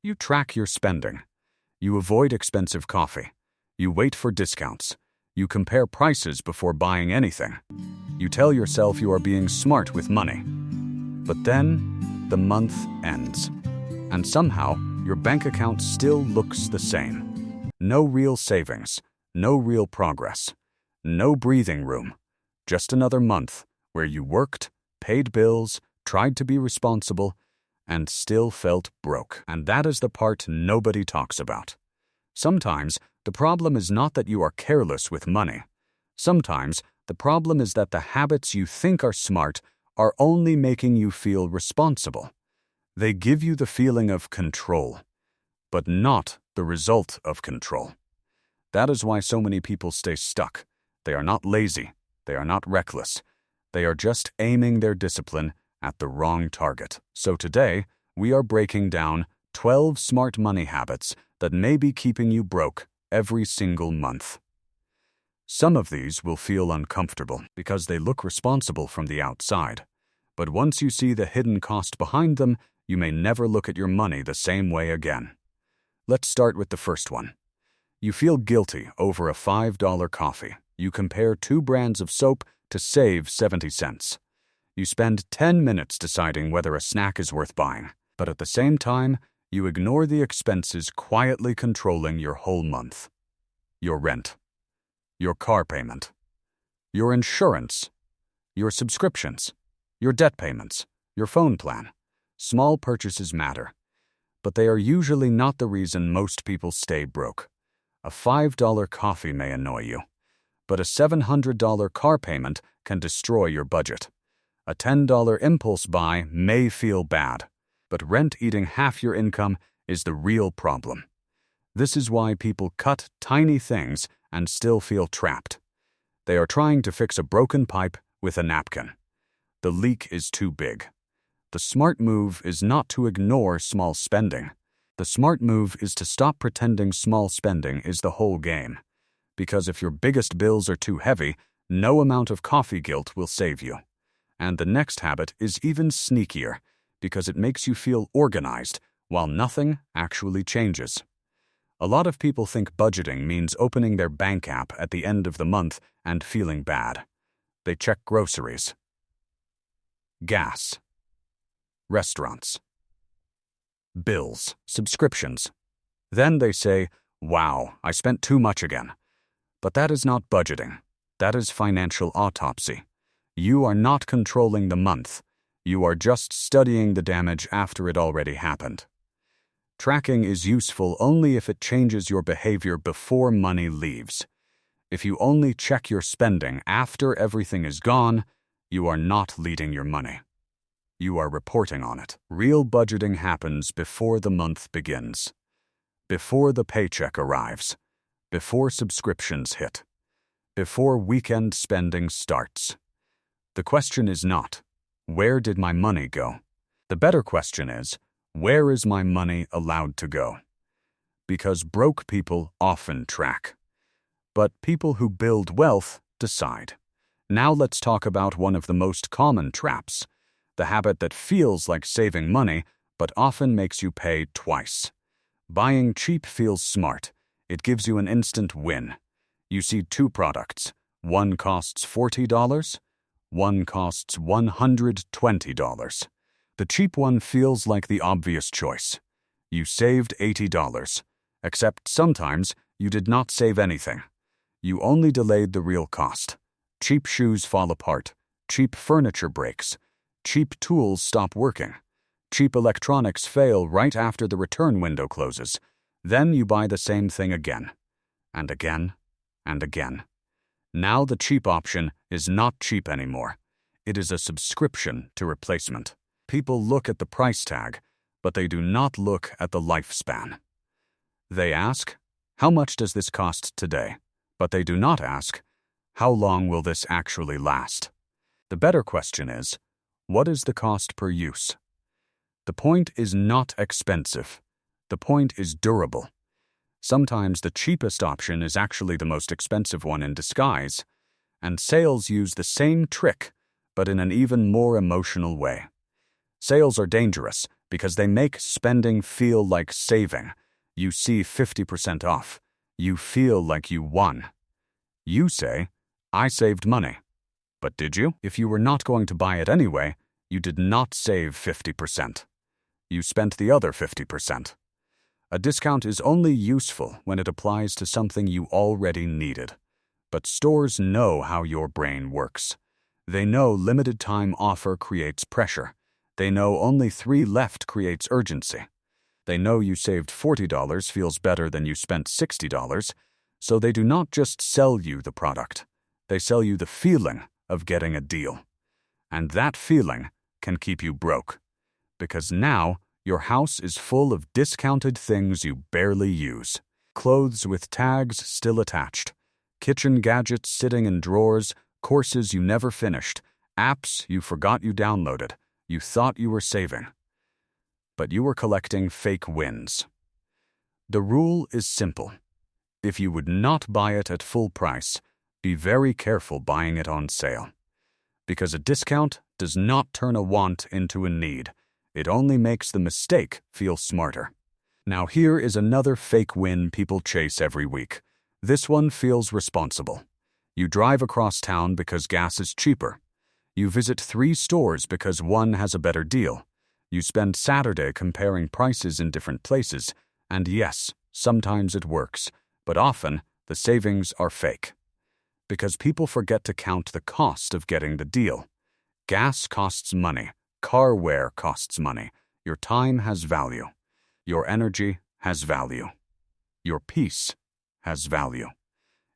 You track your spending. You avoid expensive coffee. You wait for discounts. You compare prices before buying anything. You tell yourself you are being smart with money. But then, the month ends. And somehow, your bank account still looks the same. No real savings. No real progress. No breathing room. Just another month where you worked, paid bills, tried to be responsible, and still felt broke. And that is the part nobody talks about. Sometimes, the problem is not that you are careless with money. Sometimes, the problem is that the habits you think are smart are only making you feel responsible. They give you the feeling of control, but not the result of control. That is why so many people stay stuck. They are not lazy. They are not reckless. They are just aiming their discipline at the wrong target. So today, we are breaking down 12 smart money habits that may be keeping you broke every single month. Some of these will feel uncomfortable because they look responsible from the outside. But once you see the hidden cost behind them, you may never look at your money the same way again. Let's start with the first one. You feel guilty over a $5 coffee. You compare 2 brands of soap to save 70 cents. You spend 10 minutes deciding whether a snack is worth buying, but at the same time, you ignore the expenses quietly controlling your whole month. Your rent, your car payment, your insurance, your subscriptions, your debt payments, your phone plan. Small purchases matter, but they are usually not the reason most people stay broke. A $5 coffee may annoy you, but a $700 car payment can destroy your budget. A $10 impulse buy may feel bad, but rent eating half your income is the real problem. This is why people cut tiny things and still feel trapped. They are trying to fix a broken pipe with a napkin. The leak is too big. The smart move is not to ignore small spending. The smart move is to stop pretending small spending is the whole game. Because if your biggest bills are too heavy, no amount of coffee guilt will save you. And the next habit is even sneakier, because it makes you feel organized, while nothing actually changes. A lot of people think budgeting means opening their bank app at the end of the month and feeling bad. They check groceries, gas, restaurants, bills, subscriptions. Then they say, "Wow, I spent too much again." But that is not budgeting. That is financial autopsy. You are not controlling the month. You are just studying the damage after it already happened. Tracking is useful only if it changes your behavior before money leaves. If you only check your spending after everything is gone, you are not leading your money. You are reporting on it. Real budgeting happens before the month begins, before the paycheck arrives, before subscriptions hit, before weekend spending starts. The question is not, where did my money go? The better question is, where is my money allowed to go? Because broke people often track. But people who build wealth decide. Now let's talk about one of the most common traps, the habit that feels like saving money, but often makes you pay twice. Buying cheap feels smart. It gives you an instant win. You see 2 products. One costs $40. One costs $120. The cheap one feels like the obvious choice. You saved $80, except sometimes you did not save anything. You only delayed the real cost. Cheap shoes fall apart. Cheap furniture breaks. Cheap tools stop working. Cheap electronics fail right after the return window closes. Then you buy the same thing again, and again, and again. Now the cheap option is not cheap anymore. It is a subscription to replacement. People look at the price tag, but they do not look at the lifespan. They ask, how much does this cost today? But they do not ask, how long will this actually last? The better question is, what is the cost per use? The point is not expensive. The point is durable. Sometimes the cheapest option is actually the most expensive one in disguise, and sales use the same trick, but in an even more emotional way. Sales are dangerous Because they make spending feel like saving. You see 50% off. You feel like you won. You say, I saved money. But did you? If you were not going to buy it anyway, you did not save 50%. You spent the other 50%. A discount is only useful when it applies to something you already needed. But stores know how your brain works. They know limited time offer creates pressure. They know only 3 left creates urgency. They know you saved $40 feels better than you spent $60, so they do not just sell you the product. They sell you the feeling of getting a deal. And that feeling can keep you broke. Because now, your house is full of discounted things you barely use. Clothes with tags still attached. Kitchen gadgets sitting in drawers, courses you never finished, apps you forgot you downloaded, you thought you were saving. But you were collecting fake wins. The rule is simple. If you would not buy it at full price, be very careful buying it on sale. Because a discount does not turn a want into a need. It only makes the mistake feel smarter. Now here is another fake win people chase every week. This one feels responsible. You drive across town because gas is cheaper. You visit 3 stores because one has a better deal. You spend Saturday comparing prices in different places, and yes, sometimes it works, but often the savings are fake. Because people forget to count the cost of getting the deal. Gas costs money. Car wear costs money. Your time has value. Your energy has value. Your peace has value.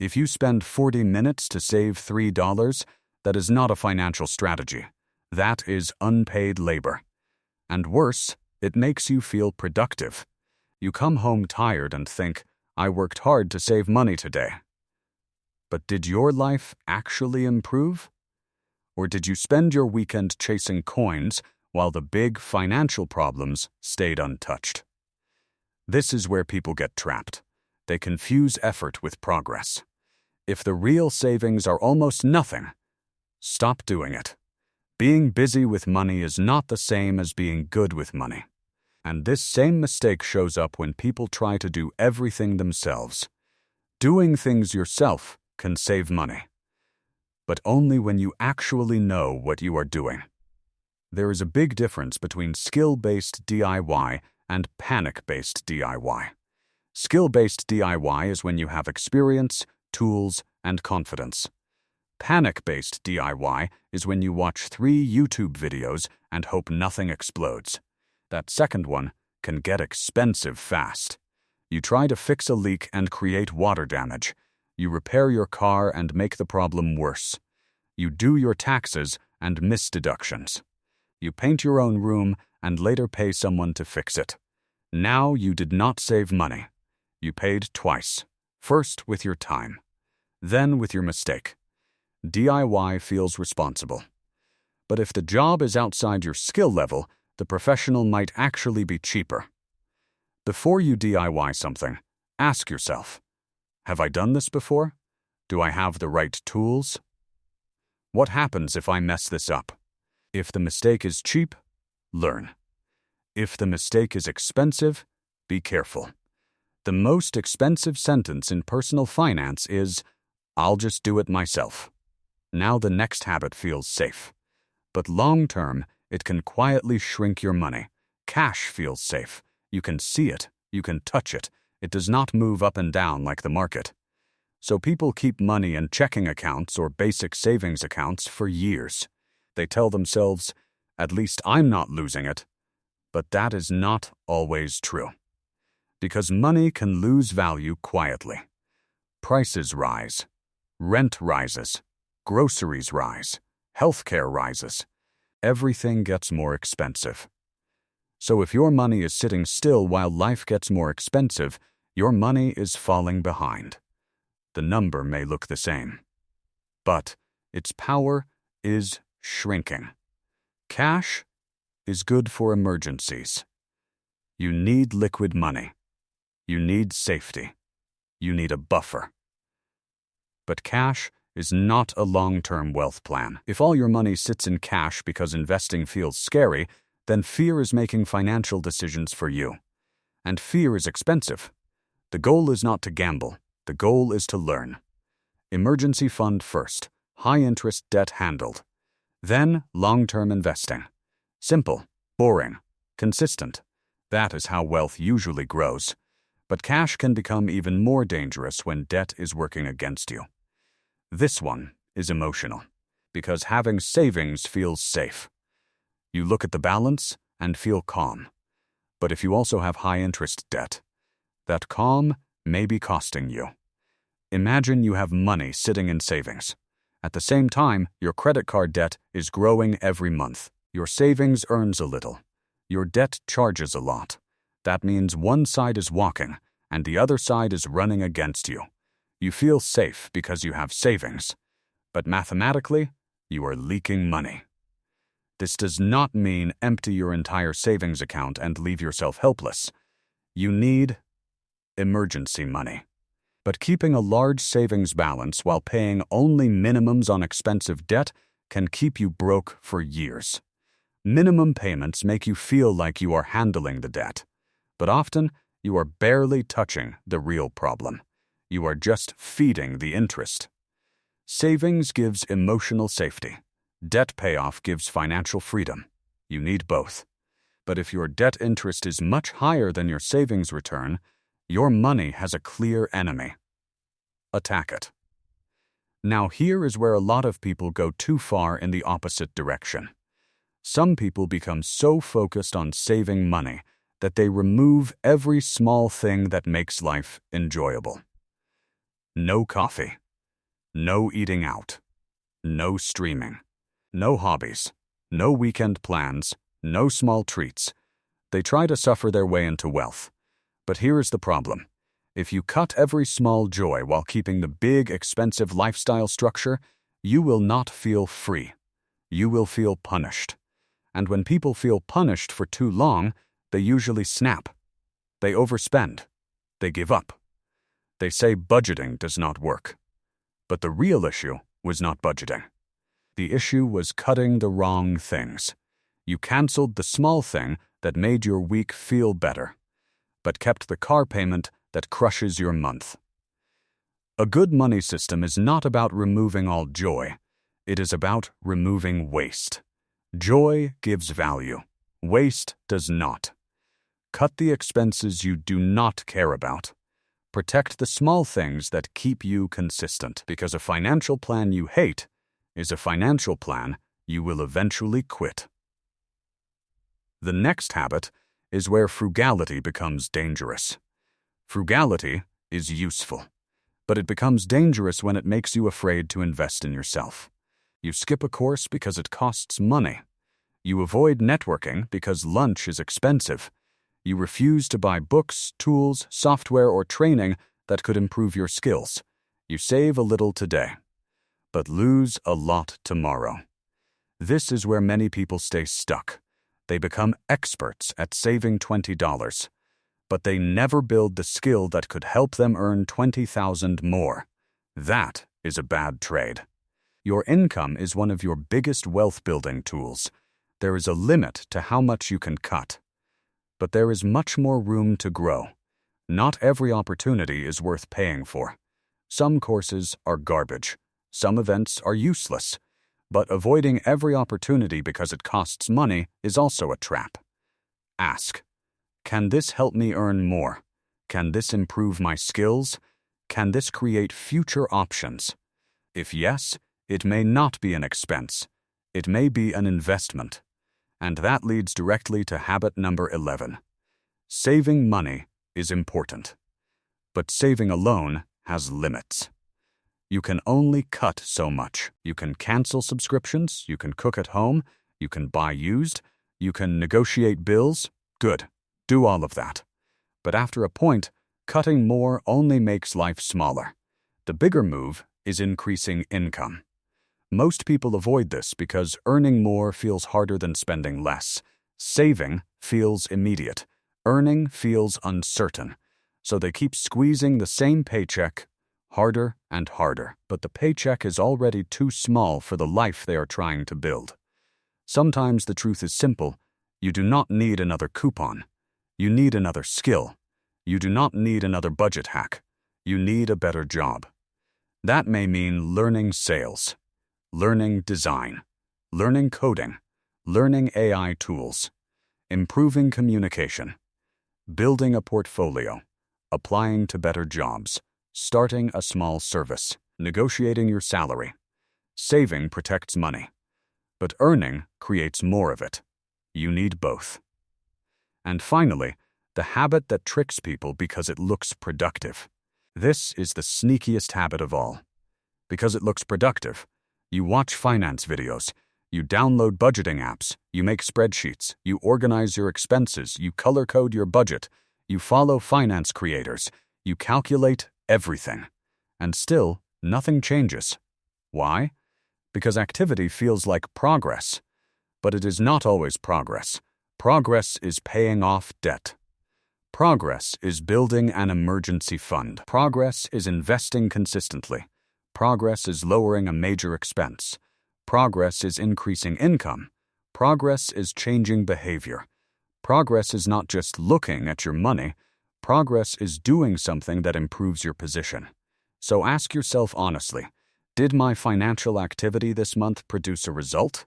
If you spend 40 minutes to save $3, that is not a financial strategy. That is unpaid labor. And worse, it makes you feel productive. You come home tired and think, I worked hard to save money today. But did your life actually improve? Or did you spend your weekend chasing coins while the big financial problems stayed untouched? This is where people get trapped. They confuse effort with progress. If the real savings are almost nothing, stop doing it. Being busy with money is not the same as being good with money. And this same mistake shows up when people try to do everything themselves. Doing things yourself can save money, but only when you actually know what you are doing. There is a big difference between skill-based DIY and panic-based DIY. Skill-based DIY is when you have experience, tools, and confidence. Panic-based DIY is when you watch 3 YouTube videos and hope nothing explodes. That second one can get expensive fast. You try to fix a leak and create water damage. You repair your car and make the problem worse. You do your taxes and miss deductions. You paint your own room and later pay someone to fix it. Now you did not save money. You paid twice. First with your time, then with your mistake. DIY feels responsible. But if the job is outside your skill level, the professional might actually be cheaper. Before you DIY something, ask yourself, have I done this before? Do I have the right tools? What happens if I mess this up? If the mistake is cheap, learn. If the mistake is expensive, be careful. The most expensive sentence in personal finance is, I'll just do it myself. Now the next habit feels safe. But long-term, it can quietly shrink your money. Cash feels safe. You can see it. You can touch it. It does not move up and down like the market. So people keep money in checking accounts or basic savings accounts for years. They tell themselves, at least I'm not losing it. But that is not always true. Because money can lose value quietly. Prices rise. Rent rises. Groceries rise. Healthcare rises. Everything gets more expensive. So if your money is sitting still while life gets more expensive, your money is falling behind. The number may look the same, but its power is shrinking. Cash is good for emergencies. You need liquid money. You need safety. You need a buffer. But cash is not a long-term wealth plan. If all your money sits in cash because investing feels scary, then fear is making financial decisions for you. And fear is expensive. The goal is not to gamble. The goal is to learn. Emergency fund first, high-interest debt handled. Then long-term investing. Simple, boring, consistent. That is how wealth usually grows. But cash can become even more dangerous when debt is working against you. This one is emotional, because having savings feels safe. You look at the balance and feel calm. But if you also have high-interest debt, that calm may be costing you. Imagine you have money sitting in savings. At the same time, your credit card debt is growing every month. Your savings earns a little. Your debt charges a lot. That means one side is walking, and the other side is running against you. You feel safe because you have savings, but mathematically, you are leaking money. This does not mean empty your entire savings account and leave yourself helpless. You need emergency money. But keeping a large savings balance while paying only minimums on expensive debt can keep you broke for years. Minimum payments make you feel like you are handling the debt, but often you are barely touching the real problem. You are just feeding the interest. Savings gives emotional safety. Debt payoff gives financial freedom. You need both. But if your debt interest is much higher than your savings return, your money has a clear enemy. Attack it. Now here is where a lot of people go too far in the opposite direction. Some people become so focused on saving money that they remove every small thing that makes life enjoyable. No coffee. No eating out. No streaming. No hobbies. No weekend plans. No small treats. They try to suffer their way into wealth. But here is the problem. If you cut every small joy while keeping the big, expensive lifestyle structure, you will not feel free. You will feel punished. And when people feel punished for too long, they usually snap. They overspend. They give up. They say budgeting does not work. But the real issue was not budgeting. The issue was cutting the wrong things. You canceled the small thing that made your week feel better, but kept the car payment that crushes your month. A good money system is not about removing all joy. It is about removing waste. Joy gives value. Waste does not. Cut the expenses you do not care about. Protect the small things that keep you consistent, because a financial plan you hate is a financial plan you will eventually quit. The next habit is where frugality becomes dangerous. Frugality is useful, but it becomes dangerous when it makes you afraid to invest in yourself. You skip a course because it costs money. You avoid networking because lunch is expensive. You refuse to buy books, tools, software, or training that could improve your skills. You save a little today, but lose a lot tomorrow. This is where many people stay stuck. They become experts at saving $20, but they never build the skill that could help them earn $20,000 more. That is a bad trade. Your income is one of your biggest wealth-building tools. There is a limit to how much you can cut. But there is much more room to grow. Not every opportunity is worth paying for. Some courses are garbage. Some events are useless. But avoiding every opportunity because it costs money is also a trap. Ask, can this help me earn more? Can this improve my skills? Can this create future options? If yes, it may not be an expense. It may be an investment. And that leads directly to habit number 11. Saving money is important. But saving alone has limits. You can only cut so much. You can cancel subscriptions, you can cook at home, you can buy used, you can negotiate bills. Good, do all of that. But after a point, cutting more only makes life smaller. The bigger move is increasing income. Most people avoid this because earning more feels harder than spending less. Saving feels immediate. Earning feels uncertain. So they keep squeezing the same paycheck harder and harder, but the paycheck is already too small for the life they are trying to build. Sometimes the truth is simple. You do not need another coupon. You need another skill. You do not need another budget hack. You need a better job. That may mean learning sales, learning design, learning coding, learning AI tools, improving communication, building a portfolio, applying to better jobs, starting a small service, negotiating your salary. Saving protects money, but earning creates more of it. You need both. And finally, the habit that tricks people because it looks productive. This is the sneakiest habit of all. Because it looks productive, you watch finance videos, you download budgeting apps, you make spreadsheets, you organize your expenses, you color code your budget, you follow finance creators, you calculate everything. And still, nothing changes. Why? Because activity feels like progress. But it is not always progress. Progress is paying off debt. Progress is building an emergency fund. Progress is investing consistently. Progress is lowering a major expense. Progress is increasing income. Progress is changing behavior. Progress is not just looking at your money. Progress is doing something that improves your position. So ask yourself honestly, did my financial activity this month produce a result?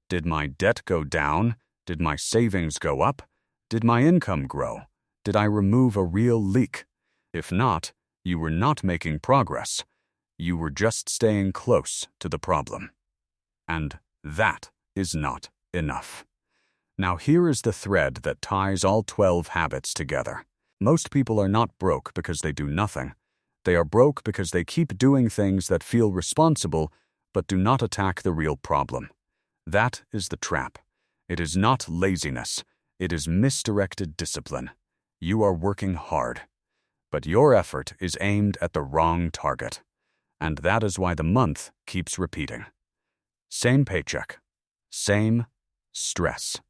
Did my debt go down? Did my savings go up? Did my income grow? Did I remove a real leak? If not, you were not making progress. You were just staying close to the problem. And that is not enough. Now here is the thread that ties all 12 habits together. Most people are not broke because they do nothing. They are broke because they keep doing things that feel responsible but do not attack the real problem. That is the trap. It is not laziness. It is misdirected discipline. You are working hard, but your effort is aimed at the wrong target. And that is why the month keeps repeating. Same paycheck, same stress,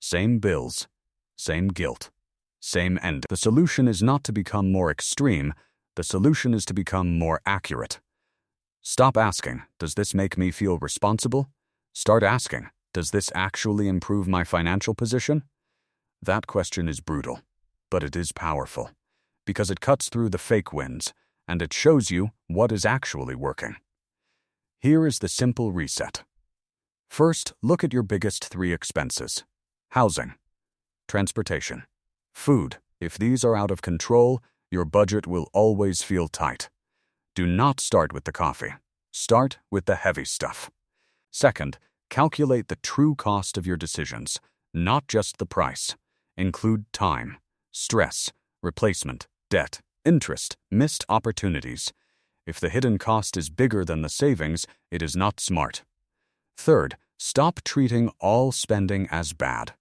same bills, same guilt, same end. The solution is not to become more extreme. The solution is to become more accurate. Stop asking, does this make me feel responsible? Start asking, does this actually improve my financial position? That question is brutal, but it is powerful, because it cuts through the fake wins, and it shows you what is actually working. Here is the simple reset. First, look at your biggest 3 expenses. Housing, transportation, food. If these are out of control, your budget will always feel tight. Do not start with the coffee. Start with the heavy stuff. Second, calculate the true cost of your decisions, not just the price. Include time, stress, replacement, debt, interest, missed opportunities. If the hidden cost is bigger than the savings, it is not smart. Third, stop treating all spending as bad.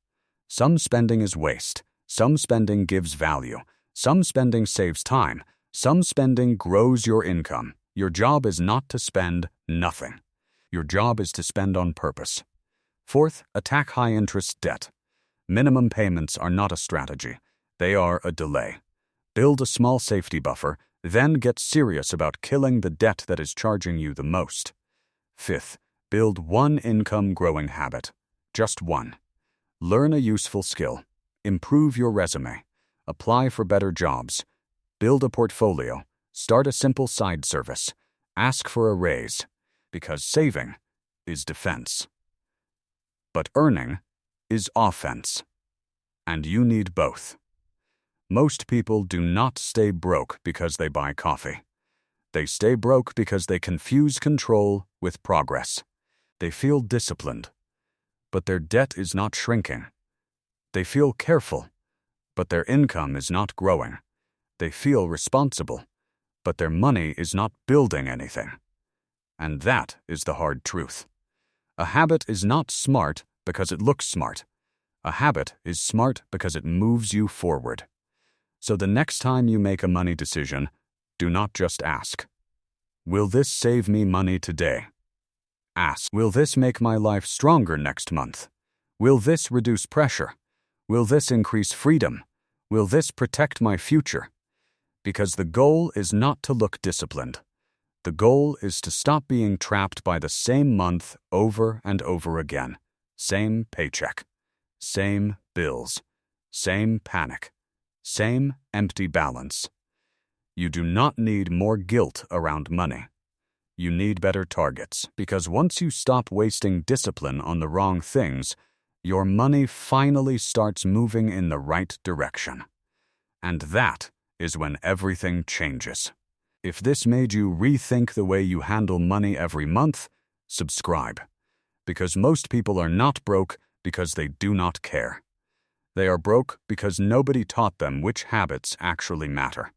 Some spending is waste. Some spending gives value. Some spending saves time. Some spending grows your income. Your job is not to spend nothing. Your job is to spend on purpose. Fourth, attack high-interest debt. Minimum payments are not a strategy. They are a delay. Build a small safety buffer, then get serious about killing the debt that is charging you the most. Fifth, build one income-growing habit. Just one. Learn a useful skill. Improve your resume. Apply for better jobs. Build a portfolio. Start a simple side service. Ask for a raise. Because saving is defense. But earning is offense. And you need both. Most people do not stay broke because they buy coffee. They stay broke because they confuse control with progress. They feel disciplined, but their debt is not shrinking. They feel careful, but their income is not growing. They feel responsible, but their money is not building anything. And that is the hard truth. A habit is not smart because it looks smart. A habit is smart because it moves you forward. So the next time you make a money decision, do not just ask, will this save me money today? Ask, will this make my life stronger next month? Will this reduce pressure? Will this increase freedom? Will this protect my future? Because the goal is not to look disciplined. The goal is to stop being trapped by the same month over and over again. Same paycheck. Same bills. Same panic. Same empty balance. You do not need more guilt around money. You need better targets, because once you stop wasting discipline on the wrong things, your money finally starts moving in the right direction. And that is when everything changes. If this made you rethink the way you handle money every month, subscribe. Because most people are not broke because they do not care. They are broke because nobody taught them which habits actually matter.